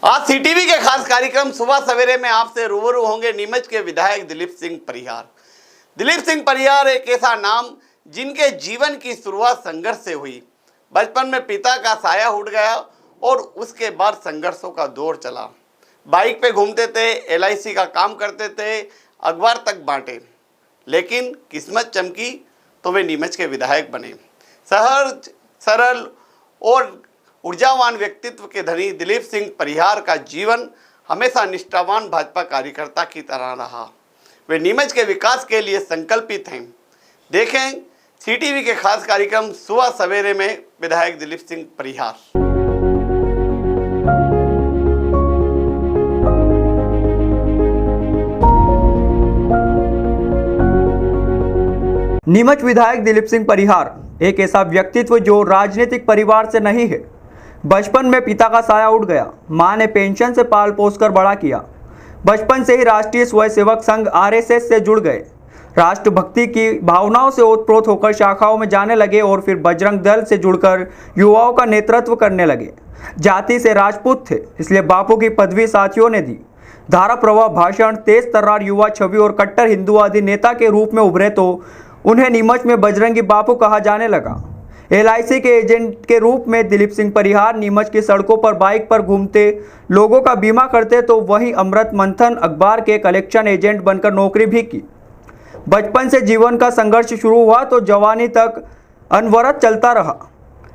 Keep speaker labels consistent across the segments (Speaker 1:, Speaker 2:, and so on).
Speaker 1: आज सीटीवी के खास कार्यक्रम सुबह सवेरे में आपसे रूबरू होंगे नीमच के विधायक दिलीप सिंह परिहार। दिलीप सिंह परिहार एक ऐसा नाम जिनके जीवन की शुरुआत संघर्ष से हुई। बचपन में पिता का साया उठ गया और उसके बाद संघर्षों का दौर चला। बाइक पे घूमते थे, एलआईसी का काम करते थे, अखबार तक बांटे, लेकिन किस्मत चमकी तो वे नीमच के विधायक बने। सहज, सरल और ऊर्जावान व्यक्तित्व के धनी दिलीप सिंह परिहार का जीवन हमेशा निष्ठावान भाजपा कार्यकर्ता की तरह रहा। वे नीमच के विकास के लिए संकल्पित हैं। देखें सीटीवी के खास कार्यक्रम सुबह सवेरे में विधायक दिलीप सिंह परिहार।
Speaker 2: नीमच विधायक दिलीप सिंह परिहार एक ऐसा व्यक्तित्व जो राजनीतिक परिवार से नहीं है। बचपन में पिता का साया उठ गया, मां ने पेंशन से पाल पोस कर बड़ा किया। बचपन से ही राष्ट्रीय स्वयंसेवक संघ आरएसएस से जुड़ गए। राष्ट्रभक्ति की भावनाओं से ओतप्रोत होकर शाखाओं में जाने लगे और फिर बजरंग दल से जुड़कर युवाओं का नेतृत्व करने लगे। जाति से राजपूत थे, इसलिए बापू की पदवी साथियों ने दी। धारा प्रवाह भाषण, तेज तर्रार युवा छवि और कट्टर हिंदुवादी नेता के रूप में उभरे तो उन्हें नीमच में बजरंगी बापू कहा जाने लगा। एलआईसी के एजेंट के रूप में दिलीप सिंह परिहार नीमच की सड़कों पर बाइक पर घूमते, लोगों का बीमा करते तो वहीं अमृत मंथन अखबार के कलेक्शन एजेंट बनकर नौकरी भी की। बचपन से जीवन का संघर्ष शुरू हुआ तो जवानी तक अनवरत चलता रहा।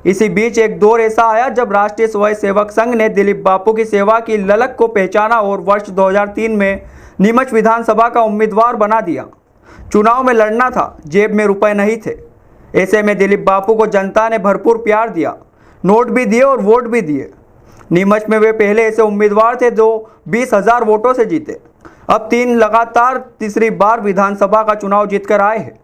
Speaker 2: इसी बीच एक दौर ऐसा आया जब राष्ट्रीय स्वयंसेवक संघ ने दिलीप बापू की सेवा की ललक को पहचाना और वर्ष 2003 में नीमच विधानसभा का उम्मीदवार बना दिया। चुनाव में लड़ना था, जेब में रुपए नहीं थे। ऐसे में दिलीप बापू को जनता ने भरपूर प्यार दिया, नोट भी दिए और वोट भी दिए। नीमच में वे पहले ऐसे उम्मीदवार थे जो 20,000 वोटों से जीते। अब लगातार तीसरी बार विधानसभा का चुनाव जीतकर आए हैं।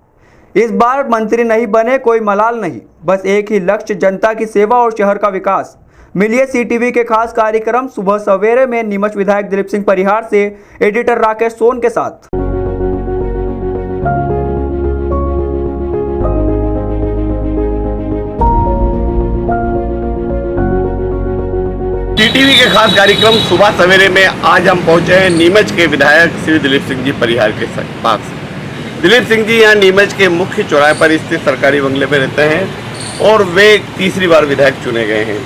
Speaker 2: इस बार मंत्री नहीं बने, कोई मलाल नहीं, बस एक ही लक्ष्य, जनता की सेवा और शहर का विकास। मिलिए सीटीवी के खास कार्यक्रम सुबह सवेरे में नीमच विधायक दिलीप सिंह परिहार से एडिटर राकेश सोन के साथ।
Speaker 1: सीटीवी के खास कार्यक्रम सुबह सवेरे में आज हम पहुंचे हैं नीमच के विधायक श्री दिलीप सिंह जी परिहार के पास। दिलीप सिंह जी यहाँ नीमच के मुख्य चौराहे पर स्थित सरकारी बंगले में रहते हैं और वे तीसरी बार विधायक चुने गए हैं।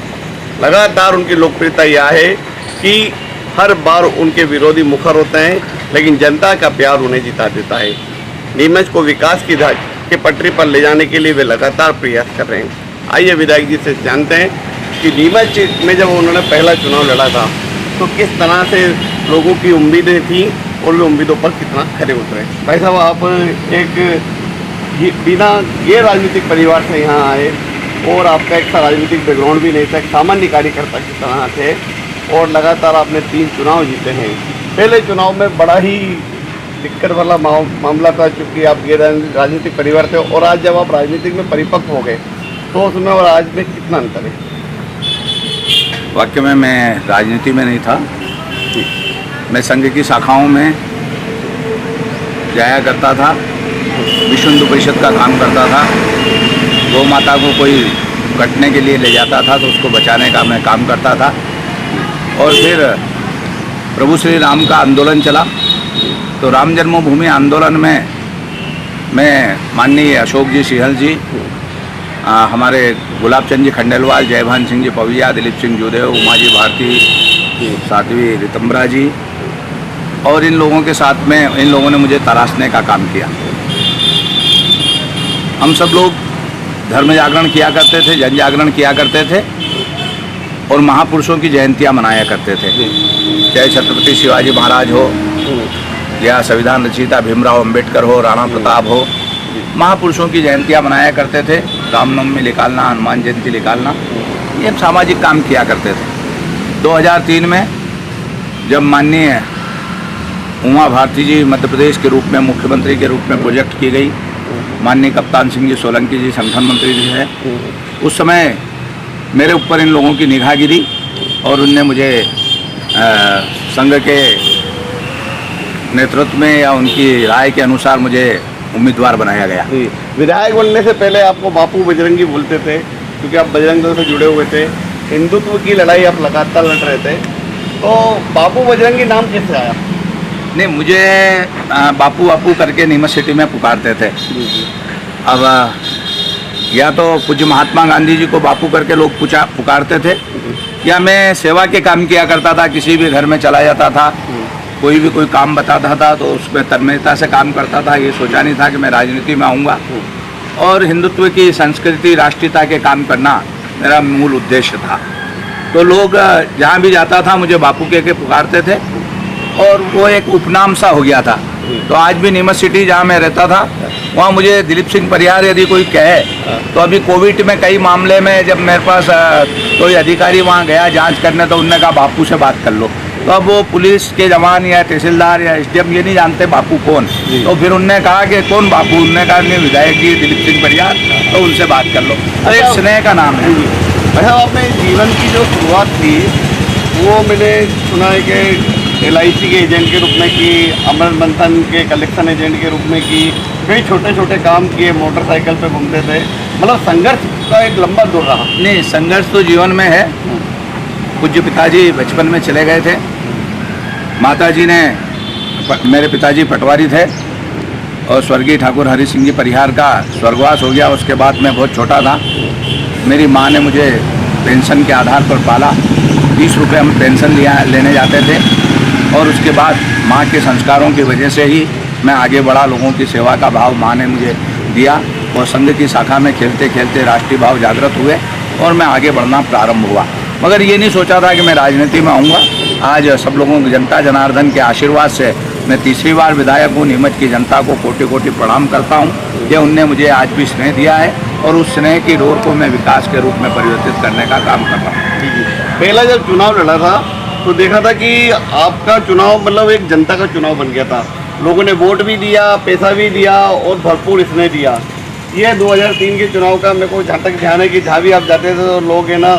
Speaker 1: लगातार उनकी लोकप्रियता यह है कि हर बार उनके विरोधी मुखर होते हैं, लेकिन जनता का प्यार उन्हें जिता देता है। नीमच को विकास की पटरी पर ले जाने के लिए वे लगातार प्रयास कर रहे हैं। आइए विधायक जी से जानते हैं कि नीमच में जब उन्होंने पहला चुनाव लड़ा था तो किस तरह से लोगों की उम्मीदें थी और वे उम्मीदों पर कितना खरे उतरे। भाई साहब, आप एक बिना गैर राजनीतिक परिवार से यहाँ आए और आपका एक राजनीतिक बैकग्राउंड भी नहीं था, एक सामान्य कार्यकर्ता की तरह थे और लगातार आपने 3 चुनाव जीते हैं। पहले चुनाव में बड़ा ही दिक्कत वाला मामला था क्योंकि आप गैर राजनीतिक परिवार थे और आज जब आप राजनीतिक में परिपक्व हो गए तो उसमें और आज में कितना अंतर है?
Speaker 3: वाकई में मैं राजनीति में नहीं था, मैं संघ की शाखाओं में जाया करता था, विश्व हिंदू परिषद का काम करता था। गौ माता को कोई कटने के लिए ले जाता था तो उसको बचाने का मैं काम करता था। और फिर प्रभु श्री राम का आंदोलन चला तो राम जन्मभूमि आंदोलन में मैं माननीय अशोक जी सिंहल जी, हमारे गुलाब चंद जी खंडेलवाल, जयभान सिंह जी पविया, दिलीप सिंह जोदेव, उमा जी भारती, साध्वी रितंबरा जी और इन लोगों के साथ में इन लोगों ने मुझे तराशने का काम किया। हम सब लोग धर्म जागरण किया करते थे, जन जागरण किया करते थे और महापुरुषों की जयंतियां मनाया करते थे, चाहे छत्रपति शिवाजी महाराज हो या संविधान रचयिता भीमराव अंबेडकर हो, राणा प्रताप हो। महापुरुषों की जयंतियां मनाया करते थे, रामनवमी निकालना, हनुमान जयंती निकालना, ये सामाजिक काम किया करते थे। 2003 में जब माननीय उमा भारती जी मध्य प्रदेश के रूप में मुख्यमंत्री के रूप में प्रोजेक्ट की गई, माननीय कप्तान सिंह जी सोलंकी जी संगठन मंत्री जी हैं, उस समय मेरे ऊपर इन लोगों की निगाह गिरी और उनने मुझे संघ के नेतृत्व में या उनकी राय के अनुसार मुझे उम्मीदवार बनाया गया।
Speaker 1: विधायक बनने से पहले आपको बापू बजरंगी बोलते थे क्योंकि आप बजरंग दल से जुड़े हुए थे। हिंदुत्व की लड़ाई आप लगातार लड़ रहे थे तो बापू बजरंगी नाम कैसे आया?
Speaker 3: नहीं, मुझे बापू बापू करके नीमच सिटी में पुकारते थे। अब या तो पूज्य महात्मा गांधी जी को बापू करके लोग पुकारते थे, या मैं सेवा के काम किया करता था, किसी भी घर में चला जाता था, कोई भी कोई काम बताता था तो उसमें तन्मयता से काम करता था। ये सोचा नहीं था कि मैं राजनीति में आऊँगा, और हिंदुत्व की संस्कृति राष्ट्रीयता के काम करना मेरा मूल उद्देश्य था। तो लोग जहाँ भी जाता था मुझे बापू के पुकारते थे, और वो एक उपनाम सा हो गया था। तो आज भी नीमच सिटी जहाँ मैं रहता था वहाँ मुझे दिलीप सिंह परिहार यदि कोई कहे, तो अभी कोविड में कई मामले में जब मेरे पास कोई अधिकारी वहाँ गया जांच करने, तो उनने कहा बापू से बात कर लो। तो अब वो पुलिस के जवान या तहसीलदार या एसडीएम ये नहीं जानते बापू कौन, तो फिर उनने कहा कि कौन बापू, उनने कहा नहीं विधायक जी दिलीप सिंह परिहार, तो उनसे बात कर लो। तो एक स्नेह का नाम है।
Speaker 1: अच्छा, आपने जीवन की जो शुरुआत थी वो मैंने सुना है कि LIC के एजेंट के रूप में की, अमर मंथन के कलेक्शन एजेंट के रूप में की, कई छोटे छोटे काम किए, मोटरसाइकिल पे घूमते थे, मतलब संघर्ष का एक लंबा दौर रहा।
Speaker 3: नहीं, संघर्ष तो जीवन में है। पूज्य पिताजी बचपन में चले गए थे, माताजी ने, मेरे पिताजी पटवारी थे, और स्वर्गीय ठाकुर हरि सिंह जी परिहार का स्वर्गवास हो गया। उसके बाद मैं बहुत छोटा था, मेरी माँ ने मुझे पेंशन के आधार पर पाला। 20 रुपये हम पेंशन लेने जाते थे, और उसके बाद माँ के संस्कारों की वजह से ही मैं आगे बढ़ा। लोगों की सेवा का भाव माँ ने मुझे दिया, और संघ की शाखा में खेलते खेलते राष्ट्रीय भाव जागृत हुए, और मैं आगे बढ़ना प्रारंभ हुआ। मगर ये नहीं सोचा था कि मैं राजनीति में आऊँगा। आज सब लोगों की, जनता जनार्दन के आशीर्वाद से मैं तीसरी बार विधायक हूँ। नीमच की जनता को कोटि कोटि प्रणाम करता हूँ कि उनने मुझे आज भी स्नेह दिया है, और उस स्नेह की डोर को मैं विकास के रूप में परिवर्तित करने का काम कर रहा हूँ।
Speaker 1: पहला जब चुनाव लड़ा था तो देखा था कि आपका चुनाव मतलब एक जनता का चुनाव बन गया था। लोगों ने वोट भी दिया, पैसा भी दिया, और भरपूर स्नेह दिया। ये 2003 के चुनाव का मेरे को जहाँ तक ध्यान है कि जहाँ भी आप जाते थे तो लोग है ना,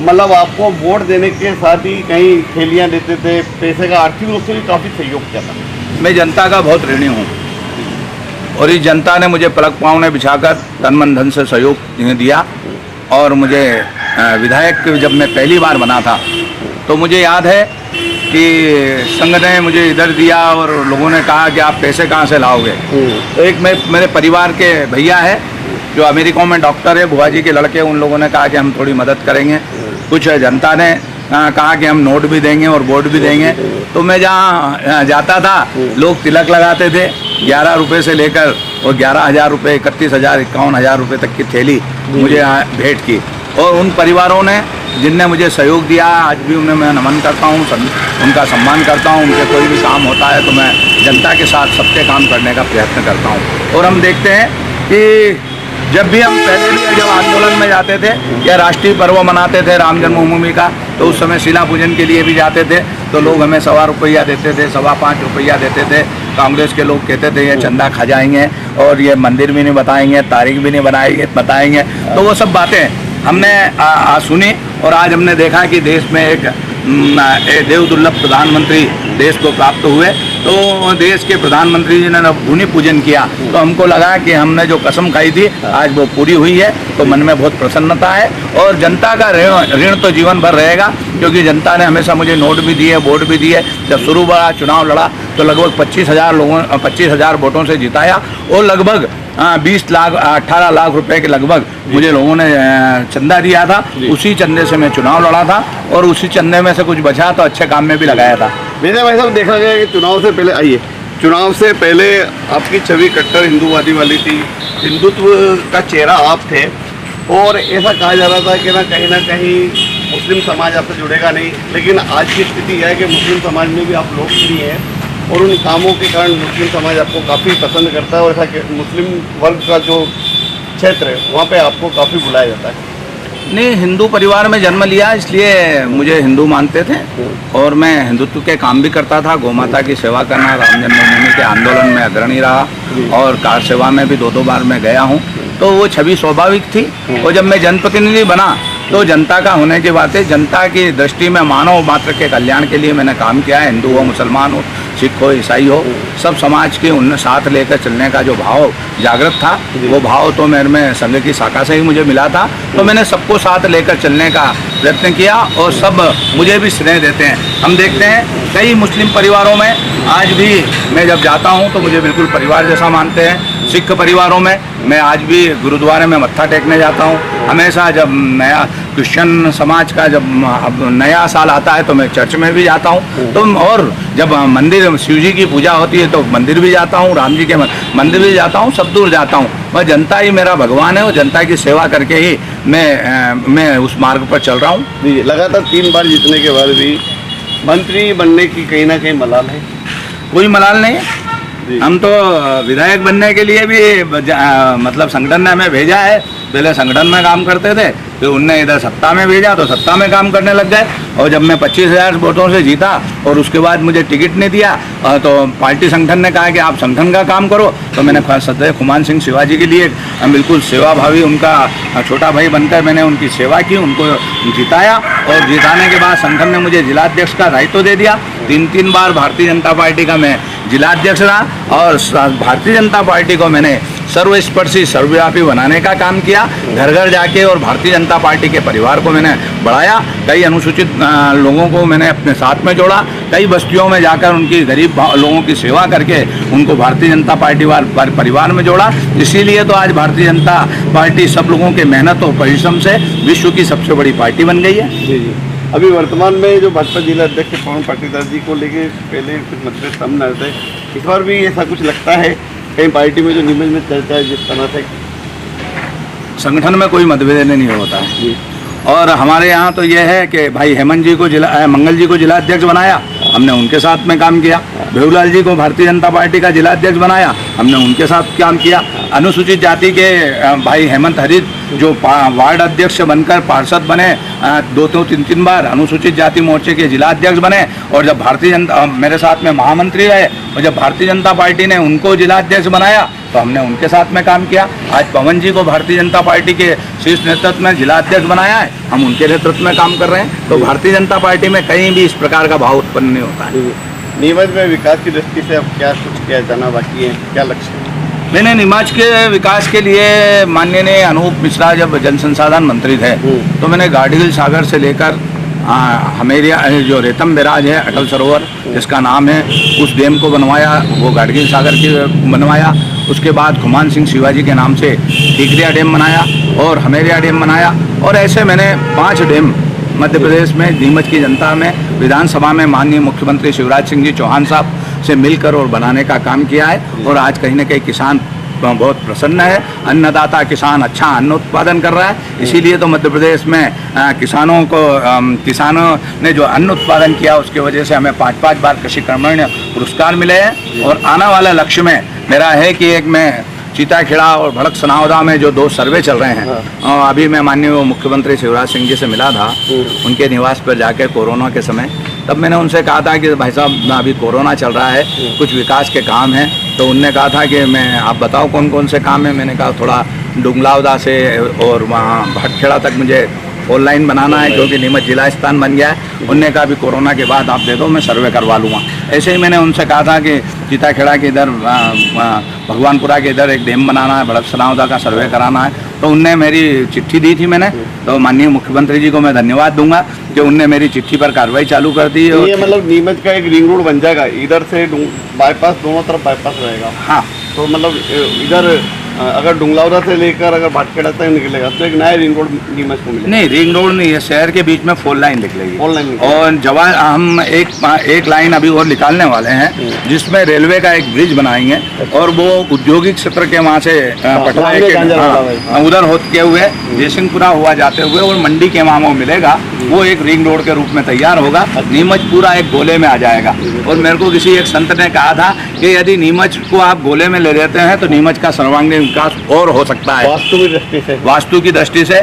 Speaker 1: मतलब आपको वोट देने के साथ ही कहीं थैलियाँ देते थे, पैसे का आर्थिक रूप से भी काफ़ी सहयोग किया था।
Speaker 3: मैं जनता का बहुत ऋणी हूँ, और इस जनता ने मुझे पलक पाँव बिछाकर तन मन धन से सहयोग दिया। और मुझे विधायक जब मैं पहली बार बना था तो मुझे याद है कि संघ ने मुझे इधर दिया, और लोगों ने कहा कि आप पैसे कहाँ से लाओगे। तो एक मेरे परिवार के भैया है जो अमेरिका में डॉक्टर है, बुआ जी के लड़के, उन लोगों ने कहा कि हम थोड़ी मदद करेंगे। कुछ जनता ने कहा कि हम नोट भी देंगे और वोट भी देंगे। तो मैं जहाँ जाता था लोग तिलक लगाते थे, 11 रुपये से लेकर और 11,000 रुपये, 31,000, 51,000 रुपये तक की थैली मुझे भेंट की। और उन परिवारों ने जिनने मुझे सहयोग दिया, आज भी उन्हें मैं नमन करता हूँ, उनका सम्मान करता हूँ। उनके कोई भी काम होता है तो मैं जनता के साथ सबके काम करने का प्रयत्न करता हूँ। और हम देखते हैं कि जब भी हम पहले भी जब आंदोलन में जाते थे या राष्ट्रीय पर्व मनाते थे राम जन्मभूमि का, तो उस समय शिला पूजन के लिए भी जाते थे, तो लोग हमें 1.25 रुपया देते थे, 5.25 रुपया देते थे। कांग्रेस के लोग कहते थे ये चंदा खा जाएंगे, और ये मंदिर भी नहीं बताएंगे, तारीख भी नहीं बताएंगे। तो वो सब बातें हमने सुनी, और आज हमने देखा कि देश में एक देव दुर्लभ प्रधानमंत्री देश को प्राप्त हुए। तो देश के प्रधानमंत्री जी ने भूमि पूजन किया, तो हमको लगा कि हमने जो कसम खाई थी आज वो पूरी हुई है। तो मन में बहुत प्रसन्नता है, और जनता का ऋण तो जीवन भर रहेगा, क्योंकि जनता ने हमेशा मुझे नोट भी दिए, वोट भी दिए। जब शुरू बड़ा चुनाव लड़ा तो लगभग 25,000 वोटों से जिताया, और लगभग 18 लाख रुपए के लगभग मुझे लोगों ने चंदा दिया था। उसी चंदे से मैं चुनाव लड़ा था, और उसी चंदे में से कुछ बचा तो अच्छे काम में भी लगाया था।
Speaker 1: मेरे भाई साहब, देखा गया कि चुनाव से पहले, आइए, चुनाव से पहले आपकी छवि कट्टर हिंदूवादी वाली थी, हिंदुत्व का चेहरा आप थे, और ऐसा कहा जा रहा था कि ना कहीं मुस्लिम समाज आपसे जुड़ेगा नहीं। लेकिन आज की स्थिति है कि मुस्लिम समाज में भी आप लोकप्रिय हैं, और उन कामों के कारण मुस्लिम समाज आपको काफ़ी पसंद करता है, और ऐसा मुस्लिम वर्ग का जो क्षेत्र है वहाँ पे आपको काफ़ी बुलाया जाता है।
Speaker 3: नहीं, हिंदू परिवार में जन्म लिया, इसलिए मुझे हिंदू मानते थे, और मैं हिंदुत्व के काम भी करता था। गौ माता की सेवा करना, राम जन्मभूमि के आंदोलन में अग्रणी रहा, और कार सेवा में भी 2 बार मैं गया हूँ। तो वो छवि स्वाभाविक थी। और जब मैं जनप्रतिनिधि बना तो जनता का होने की बात है, जनता की दृष्टि में मानव मात्र के कल्याण के लिए मैंने काम किया है। हिंदू हो, मुसलमान हो, सिख हो, ईसाई हो, सब समाज के उन साथ लेकर चलने का जो भाव जागृत था, वो भाव तो मेरे में संघ की शाखा से ही मुझे मिला था। तो मैंने सबको साथ लेकर चलने का प्रयत्न किया और सब मुझे भी स्नेह देते हैं। हम देखते हैं कई मुस्लिम परिवारों में आज भी मैं जब जाता हूं तो मुझे बिल्कुल परिवार जैसा मानते हैं। सिख परिवारों में मैं आज भी गुरुद्वारे में मत्था टेकने जाता हूं। हमेशा जब नया क्रिश्चियन समाज का जब नया साल आता है तो मैं चर्च में भी जाता हूं। तो और जब मंदिर शिव जी की पूजा होती है तो मंदिर भी जाता हूं, राम जी के मंदिर भी जाता हूं, सब दूर जाता हूं। वह जनता ही मेरा भगवान है और जनता की सेवा करके ही मैं उस मार्ग पर चल रहा हूं।
Speaker 1: जी, लगातार 3 बार जीतने के बाद भी मंत्री बनने की कहीं ना कहीं मलाल है?
Speaker 3: कोई मलाल नहीं है।
Speaker 1: जी।
Speaker 3: हम तो विधायक बनने के लिए भी मतलब संगठन ने हमें भेजा है। पहले संगठन में काम करते थे, फिर उनने इधर सत्ता में भेजा तो सत्ता में काम करने लग गए। और जब मैं 25,000 वोटों से जीता और उसके बाद मुझे टिकट नहीं दिया तो पार्टी संगठन ने कहा कि आप संगठन का काम करो। तो मैंने सदैव खुमान सिंह शिवाजी के लिए बिल्कुल सेवाभावी उनका छोटा भाई बनकर मैंने उनकी सेवा की, उनको जिताया। और जिताने के बाद संगठन ने मुझे जिलाध्यक्ष का दायित्व दे दिया। 3 बार भारतीय जनता पार्टी का मैं जिलाध्यक्ष रहा और भारतीय जनता पार्टी को मैंने सर्वस्पर्शी सर्वव्यापी बनाने का काम किया। घर घर जाके और भारतीय जनता पार्टी के परिवार को मैंने बढ़ाया। कई अनुसूचित लोगों को मैंने अपने साथ में जोड़ा। कई बस्तियों में जाकर उनकी गरीब लोगों की सेवा करके उनको भारतीय जनता पार्टी परिवार में जोड़ा। इसीलिए तो आज भारतीय जनता पार्टी सब लोगों के मेहनत और परिश्रम से विश्व की सबसे बड़ी पार्टी बन गई है।
Speaker 1: जी जी। अभी वर्तमान में जो भाजपा जिला अध्यक्ष पवन पाटीदार जी को लेके पहले कुछ मतभेद सामने आए थे, इस बार भी ऐसा कुछ लगता है कहीं पार्टी में जो नीमच में चर्चा है जिस तरह से?
Speaker 3: संगठन में कोई मतभेद नहीं होता है।
Speaker 1: जी।
Speaker 3: और हमारे यहाँ तो ये है कि भाई हेमंत जी को मंगल जी को जिलाध्यक्ष बनाया, हमने उनके साथ में काम किया। भेऊलाल जी को भारतीय जनता पार्टी का जिलाध्यक्ष बनाया, हमने उनके साथ काम किया। अनुसूचित जाति के भाई हेमंत हरित जो वार्ड अध्यक्ष बनकर पार्षद बने 2-3 बार, अनुसूचित जाति मोर्चे के जिलाध्यक्ष बने। और जब भारतीय जनता मेरे साथ में महामंत्री रहे और जब भारतीय जनता पार्टी ने उनको जिलाध्यक्ष बनाया तो हमने उनके साथ में काम किया। आज पवन जी को भारतीय जनता पार्टी के शीर्ष नेतृत्व में जिलाध्यक्ष बनाया है, हम उनके नेतृत्व में काम कर रहे हैं। तो भारतीय जनता पार्टी में कहीं भी इस प्रकार का भाव उत्पन्न नहीं होता है।
Speaker 1: नीमच में विकास की दृष्टि से अब क्या कुछ किया जाना बाकी है, क्या लक्ष्य है?
Speaker 3: मैंने नीमच के विकास के लिए माननीय अनूप मिश्रा जब जल संसाधन मंत्री थे तो मैंने गाड़ीगल सागर से लेकर हमें जो रेतम बैराज है अटल सरोवर जिसका नाम है, उस डैम को बनवाया, वो गाड़गिल सागर की बनवाया। उसके बाद खुमान सिंह शिवाजी के नाम से टीकरिया डैम बनाया और हमेरिया डैम बनाया। और ऐसे मैंने 5 डैम मध्य प्रदेश में नीमच की जनता में विधानसभा में माननीय मुख्यमंत्री शिवराज सिंह जी चौहान साहब से मिलकर और बनाने का काम किया है। और आज कहीं न कहीं किसान बहुत प्रसन्न है। अन्नदाता किसान अच्छा अन्न उत्पादन कर रहा है। इसीलिए तो मध्य प्रदेश में किसानों ने जो अन्न उत्पादन किया उसकी वजह से हमें 5 बार कृषि कर्मण्य पुरस्कार मिले हैं। और आने वाला लक्ष्य में मेरा है कि एक मैं चीताखेड़ा और भड़क सनावदा में जो 2 सर्वे चल रहे हैं, अभी मैं माननीय मुख्यमंत्री शिवराज सिंह जी से मिला था उनके निवास पर जाके कोरोना के समय। तब मैंने उनसे कहा था कि भाई साहब अभी कोरोना चल रहा है, कुछ विकास के काम हैं। तो उनने कहा था कि आप बताओ कौन कौन से काम है। मैंने कहा थोड़ा डुंगलावदा से और वहाँ भटखेड़ा तक मुझे ऑनलाइन बनाना है क्योंकि नीमच जिला स्थान बन गया है। उनने कहा भी कोरोना के बाद आप दे दो, मैं सर्वे करवा लूँगा। ऐसे ही मैंने उनसे कहा था कि चीताखेड़ा के इधर भगवानपुरा के इधर एक डैम बनाना है, भड़क सनावदा का सर्वे कराना है। तो उनने मेरी चिट्ठी दी थी मैंने, तो माननीय मुख्यमंत्री जी को मैं धन्यवाद दूंगा कि उनने मेरी चिट्ठी पर कार्रवाई चालू कर दी।
Speaker 1: ये मतलब नीमच का एक रिंग रोड बन जाएगा, इधर से बाईपास, दोनों तरफ बाईपास रहेगा।
Speaker 3: हाँ,
Speaker 1: तो मतलब इधर अगर डुंगलावदा से लेकर अगर भाटखेड़ा तक निकलेगा तो एक नया रिंग रोड नीमच को मिलेगा।
Speaker 3: नहीं, रिंग रोड नहीं है, शहर के बीच में 4 लाइन निकलेगी।
Speaker 1: 4 लाइन
Speaker 3: और हम एक लाइन अभी और निकालने वाले हैं जिसमें रेलवे का एक ब्रिज बनाएंगे और वो औद्योगिक क्षेत्र के वहाँ से पटवाए के उधर होते हुए जयसिंहपुरा हुआ जाते हुए और मंडी के वहाँ वो मिलेगा। वो एक रिंग रोड के रूप में तैयार होगा। नीमच पूरा एक गोले में आ जाएगा। और मेरे को किसी एक संत ने कहा था कि यदि नीमच को आप गोले में ले लेते हैं तो नीमच का सर्वांगीण विकास और हो सकता है। वास्तु की दृष्टि से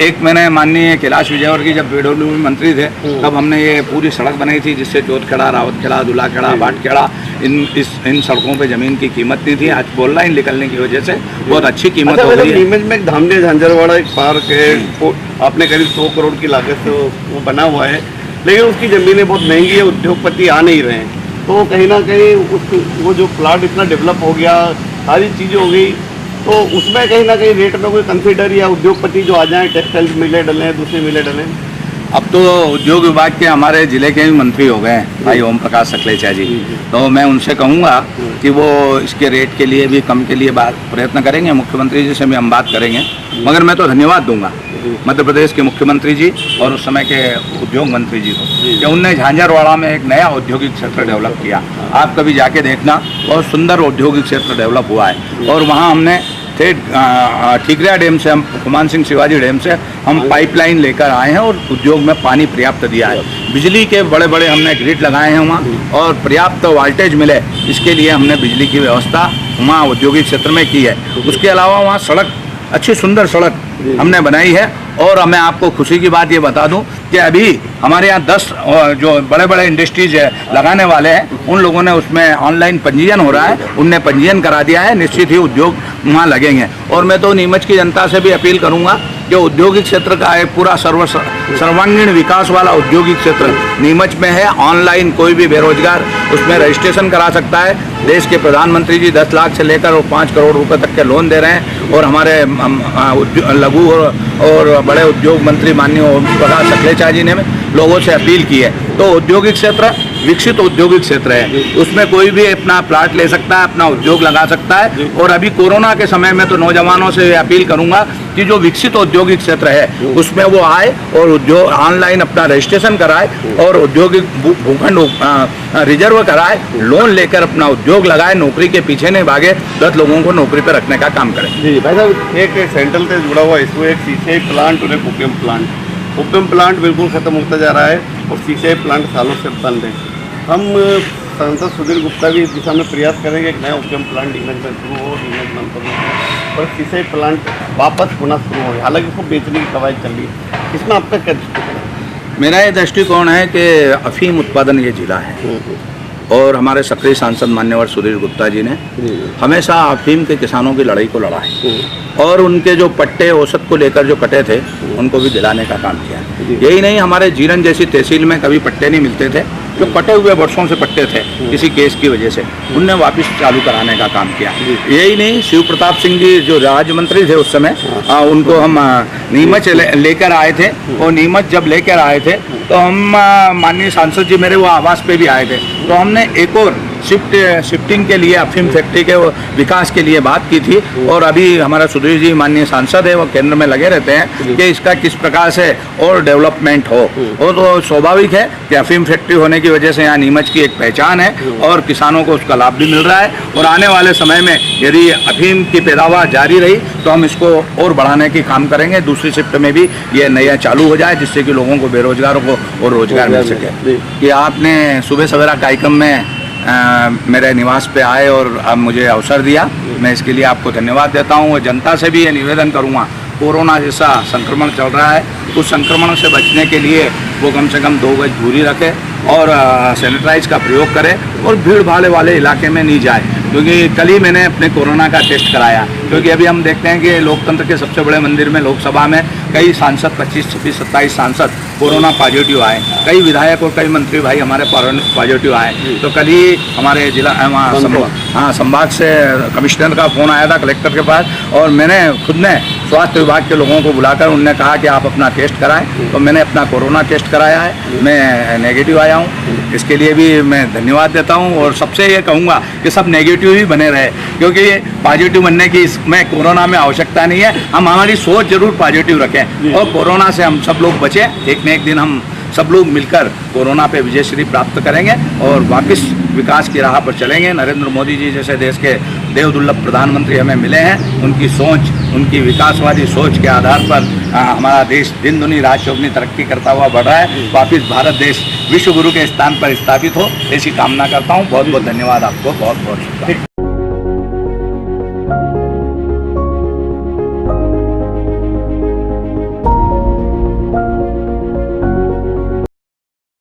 Speaker 3: एक मैंने माननीय कैलाश विजयवर्गीय जब PWD मंत्री थे तब हमने ये पूरी सड़क बनाई थी जिससे चौथखेड़ा, रावतखेड़ा, दूल्हाखेड़ा, भाटखेड़ा इन सड़कों पे जमीन की कीमत नहीं थी। आज 4 लाइन निकलने की वजह से बहुत अच्छी कीमत हो गई है।
Speaker 1: नीमच में एक धामने झांझरवाड़ा एक पार्क है, आपने करीब 100 करोड़ की लागत से वो बना हुआ है, लेकिन उसकी जमीनें बहुत महंगी है, उद्योगपति आ नहीं रहे हैं। तो कहीं ना कहीं वो जो प्लाट इतना डेवलप हो गया, सारी चीज़ें हो गई, तो उसमें कहीं ना कहीं रेट में कोई कंसीडर या उद्योगपति जो आ जाए, टेक्सटाइल मिलें डलें, दूसरी मिलें डलें।
Speaker 3: अब तो उद्योग विभाग के हमारे जिले के भी मंत्री हो गए हैं भाई ओम प्रकाश सकलेचा जी। तो मैं उनसे कहूँगा कि वो इसके रेट के लिए भी कम के लिए बात प्रयत्न करेंगे। मुख्यमंत्री जी से भी हम बात करेंगे। मगर मैं तो धन्यवाद दूंगा मध्य प्रदेश के मुख्यमंत्री जी और उस समय के उद्योग मंत्री जी को कि उनने झांझरवाड़ा में एक नया औद्योगिक क्षेत्र डेवलप किया। आप कभी जाके देखना, बहुत सुंदर औद्योगिक क्षेत्र डेवलप हुआ है। और वहाँ हमने ठीकरिया डैम से, हम कुमान सिंह शिवाजी डैम से हम पाइपलाइन लेकर आए हैं और उद्योग में पानी पर्याप्त दिया है। बिजली के बड़े बड़े हमने ग्रिड लगाए हैं वहाँ और पर्याप्त वोल्टेज मिले, इसके लिए हमने बिजली की व्यवस्था वहाँ औद्योगिक क्षेत्र में की है। उसके अलावा वहाँ सड़क, अच्छी सुंदर सड़क हमने बनाई है। और मैं आपको खुशी की बात ये बता दूं कि अभी हमारे यहाँ 10 जो बड़े बड़े इंडस्ट्रीज लगाने वाले हैं, उन लोगों ने उसमें ऑनलाइन पंजीयन हो रहा है, उनने पंजीयन करा दिया है। निश्चित ही उद्योग वहाँ लगेंगे। और मैं तो नीमच की जनता से भी अपील करूँगा कि औद्योगिक क्षेत्र का एक पूरा सर्वांगीण विकास वाला औद्योगिक क्षेत्र नीमच में है। ऑनलाइन कोई भी बेरोजगार उसमें रजिस्ट्रेशन करा सकता है। देश के प्रधानमंत्री जी 10 लाख से लेकर 5 करोड़ रुपए तक के लोन दे रहे हैं। और हमारे लघु और बड़े उद्योग मंत्री माननीय ओम प्रकाश सकलेचा जी ने लोगों से अपील की है। तो औद्योगिक क्षेत्र विकसित औद्योगिक क्षेत्र है, उसमें कोई भी अपना प्लाट ले सकता है, अपना उद्योग लगा सकता है। और अभी कोरोना के समय में तो नौजवानों से अपील करूंगा कि जो विकसित औद्योगिक क्षेत्र है उसमें वो आए और उद्योग ऑनलाइन अपना रजिस्ट्रेशन कराए और औद्योगिक भूखंड रिजर्व कराए, लोन लेकर अपना उद्योग लगाए, नौकरी के पीछे नहीं भागे, 10 लोगों को नौकरी पर रखने का काम करें।
Speaker 1: जी भाई साहब, एक सेंट्रल से जुड़ा हुआ इशू है, सीसीआई प्लांट और एक ओपियम प्लांट बिल्कुल खत्म होता जा रहा है और सीसीआई प्लांट सालों से बंद है। हम सांसद सुधीर गुप्ता भी इस दिशा में प्रयास करेंगे एक नया ओपियम प्लांट नीमच में शुरू हो, नीमच मंत्र में, और सीसीआई प्लांट वापस पुनः शुरू हो। हालांकि इसको बेचने की कवायद चल रही है, इसमें आपका क्या दृष्टिकोण है?
Speaker 3: मेरा ये दृष्टिकोण है कि अफीम उत्पादन ये जिला है और हमारे सक्रिय सांसद मान्यवर सुधीर गुप्ता जी ने हमेशा अफीम के किसानों की लड़ाई को लड़ा है और उनके जो पट्टे औसत को लेकर जो कटे थे उनको भी दिलाने का काम किया। यही नहीं, हमारे जीरन जैसी तहसील में कभी पट्टे नहीं मिलते थे, जो कटे हुए वर्षों से पट्टे थे किसी केस की वजह से, उनने वापस चालू कराने का काम किया। यही नहीं, शिव प्रताप सिंह जी जो राज्य मंत्री थे उस समय, उनको हम नीमच लेकर आए थे और नीमच जब लेकर आए थे तो हम माननीय सांसद जी मेरे वो आवास पे भी आए थे। तो हमने एक और शिफ्टिंग के लिए अफीम फैक्ट्री के विकास के लिए बात की थी। और अभी हमारा सुधीर जी माननीय सांसद है, वो केंद्र में लगे रहते हैं कि इसका किस प्रकार से और डेवलपमेंट हो। वो तो स्वाभाविक है कि अफीम फैक्ट्री होने की वजह से यहाँ नीमच की एक पहचान है और किसानों को उसका लाभ भी मिल रहा है। और आने वाले समय में यदि अफीम की पैदावार जारी रही तो हम इसको और बढ़ाने की काम करेंगे। दूसरी शिफ्ट में भी ये नया चालू हो जाए जिससे कि लोगों को, बेरोजगारों को और रोजगार मिल सके। कि आपने सुबह सवेरा कार्यक्रम में मेरे निवास पे आए और अब मुझे अवसर दिया, मैं इसके लिए आपको धन्यवाद देता हूँ। जनता से भी ये निवेदन करूँगा, कोरोना जैसा संक्रमण चल रहा है, उस संक्रमण से बचने के लिए वो कम से कम 2 गज दूरी रखे और सैनिटाइज का प्रयोग करें और भीड़ भाड़ वाले इलाके में नहीं जाए। क्योंकि कल ही मैंने अपने कोरोना का टेस्ट कराया, क्योंकि अभी हम देखते हैं कि लोकतंत्र के सबसे बड़े मंदिर में लोकसभा में कई सांसद 25, 26, 27 सांसद कोरोना पॉजिटिव आए, कई विधायक और कई मंत्री भाई हमारे पॉजिटिव आए। तो कल ही हमारे जिला संभाग से कमिश्नर का फ़ोन आया था कलेक्टर के पास और मैंने खुद ने स्वास्थ्य विभाग के लोगों को बुलाकर उन्होंने कहा कि आप अपना टेस्ट कराएं। तो मैंने अपना कोरोना टेस्ट कराया है, मैं नेगेटिव आया हूँ। इसके लिए भी मैं धन्यवाद देता हूँ और सबसे ये कहूँगा कि सब नेगेटिव ही बने रहे, क्योंकि पॉजिटिव बनने की इसमें कोरोना में आवश्यकता नहीं है। हम हमारी सोच जरूर पॉजिटिव रखें और कोरोना से हम सब लोग बचें। एक न एक दिन हम सब लोग मिलकर कोरोना पे विजयश्री प्राप्त करेंगे और वापस विकास की राह पर चलेंगे। नरेंद्र मोदी जी जैसे देश के देवदुर्लभ प्रधानमंत्री हमें मिले हैं, उनकी सोच, उनकी विकासवादी सोच के आधार पर हमारा देश दिन दुनी रात चौगुनी तरक्की करता हुआ बढ़ रहा है। वापस भारत देश विश्व गुरु के स्थान पर स्थापित हो, ऐसी कामना करता हूँ। बहुत बहुत धन्यवाद आपको, बहुत बहुत शुक्रिया।